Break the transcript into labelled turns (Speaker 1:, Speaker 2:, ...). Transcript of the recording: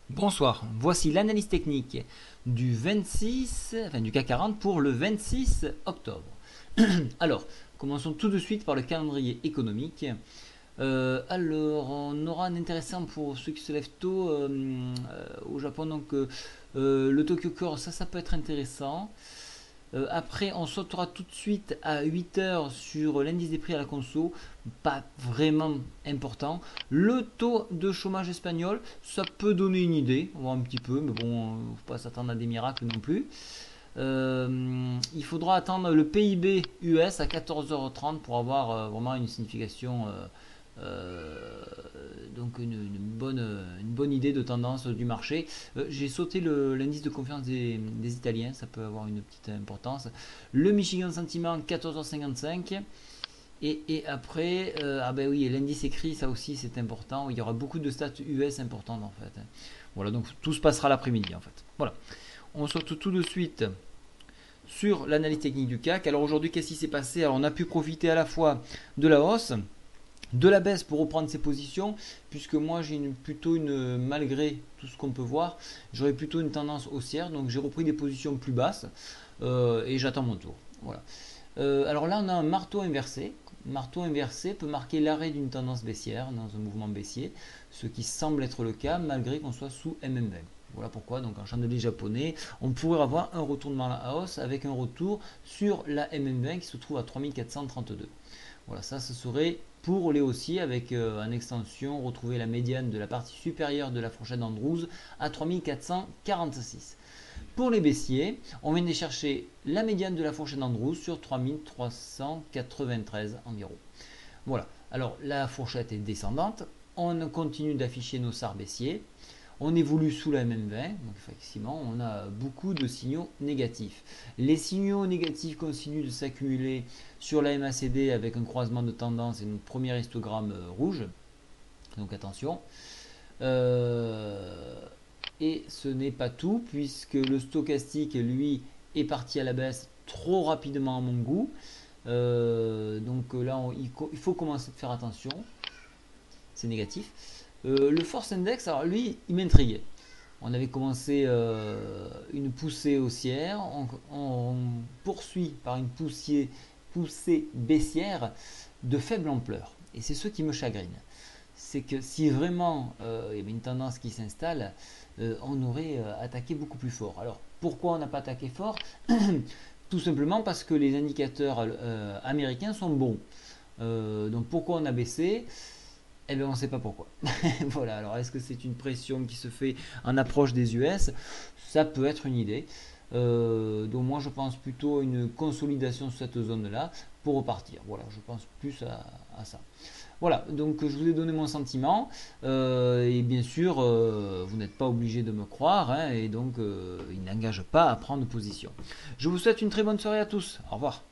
Speaker 1: Bonsoir, voici l'analyse technique du 26, enfin du CAC 40 pour le 26 octobre. Alors, commençons tout de suite par le calendrier économique. Alors, on aura un intéressant pour ceux qui se lèvent tôt au Japon. Donc, le Tokyo Core, ça peut être intéressant. Après, on sautera tout de suite à 8 heures sur l'indice des prix à la conso, pas vraiment important. Le taux de chômage espagnol, ça peut donner une idée, on va un petit peu, mais bon, il ne faut pas s'attendre à des miracles non plus. Il faudra attendre le PIB US à 14h30 pour avoir vraiment une signification, donc une bonne idée de tendance du marché. J'ai sauté l'indice de confiance des Italiens, ça peut avoir une petite importance. Le Michigan Sentiment 14h55. Et après, ah ben oui, l'indice écrit, ça aussi c'est important. Il y aura beaucoup de stats US importantes en fait. Voilà, donc tout se passera l'après-midi en fait. Voilà. On saute tout de suite sur l'analyse technique du CAC. Alors aujourd'hui, qu'est-ce qui s'est passé? Alors on a pu profiter à la fois de la hausse, de la baisse pour reprendre ses positions, puisque moi j'ai malgré tout ce qu'on peut voir, j'aurais plutôt une tendance haussière, donc j'ai repris des positions plus basses et j'attends mon tour. Voilà. Alors là on a un marteau inversé. Marteau inversé peut marquer l'arrêt d'une tendance baissière dans un mouvement baissier, ce qui semble être le cas malgré qu'on soit sous MM20. Voilà pourquoi, donc en chandelier japonais, on pourrait avoir un retournement à la hausse avec un retour sur la MM20 qui se trouve à 3432. Voilà, ça ce serait pour les haussiers avec en extension retrouver la médiane de la partie supérieure de la fourchette d'Andrews à 3446. Pour les baissiers, on vient de chercher la médiane de la fourchette d'Andrews sur 3393 environ. Voilà, alors la fourchette est descendante, on continue d'afficher nos SAR baissiers, on évolue sous la MM20, donc effectivement on a beaucoup de signaux négatifs. Les signaux négatifs continuent de s'accumuler sur la MACD avec un croisement de tendance et notre premier histogramme rouge, donc attention. Et ce n'est pas tout, puisque le stochastique, lui, est parti à la baisse trop rapidement à mon goût. Donc là, il faut commencer à faire attention. C'est négatif. Le Force Index, alors lui, il m'intriguait. On avait commencé une poussée haussière. On poursuit par une poussée baissière de faible ampleur. Et c'est ce qui me chagrine. C'est que si vraiment il y avait une tendance qui s'installe, on aurait attaqué beaucoup plus fort. Alors pourquoi on n'a pas attaqué fort? Tout simplement parce que les indicateurs américains sont bons. Donc pourquoi on a baissé? Eh bien on ne sait pas pourquoi. Voilà, alors est-ce que c'est une pression qui se fait en approche des US? Ça peut être une idée. Donc moi je pense plutôt à une consolidation sur cette zone là pour repartir. Voilà, je pense plus à ça. Voilà, donc je vous ai donné mon sentiment et bien sûr vous n'êtes pas obligé de me croire hein, et donc il n'engage pas à prendre position. Je vous souhaite une très bonne soirée à tous. Au revoir.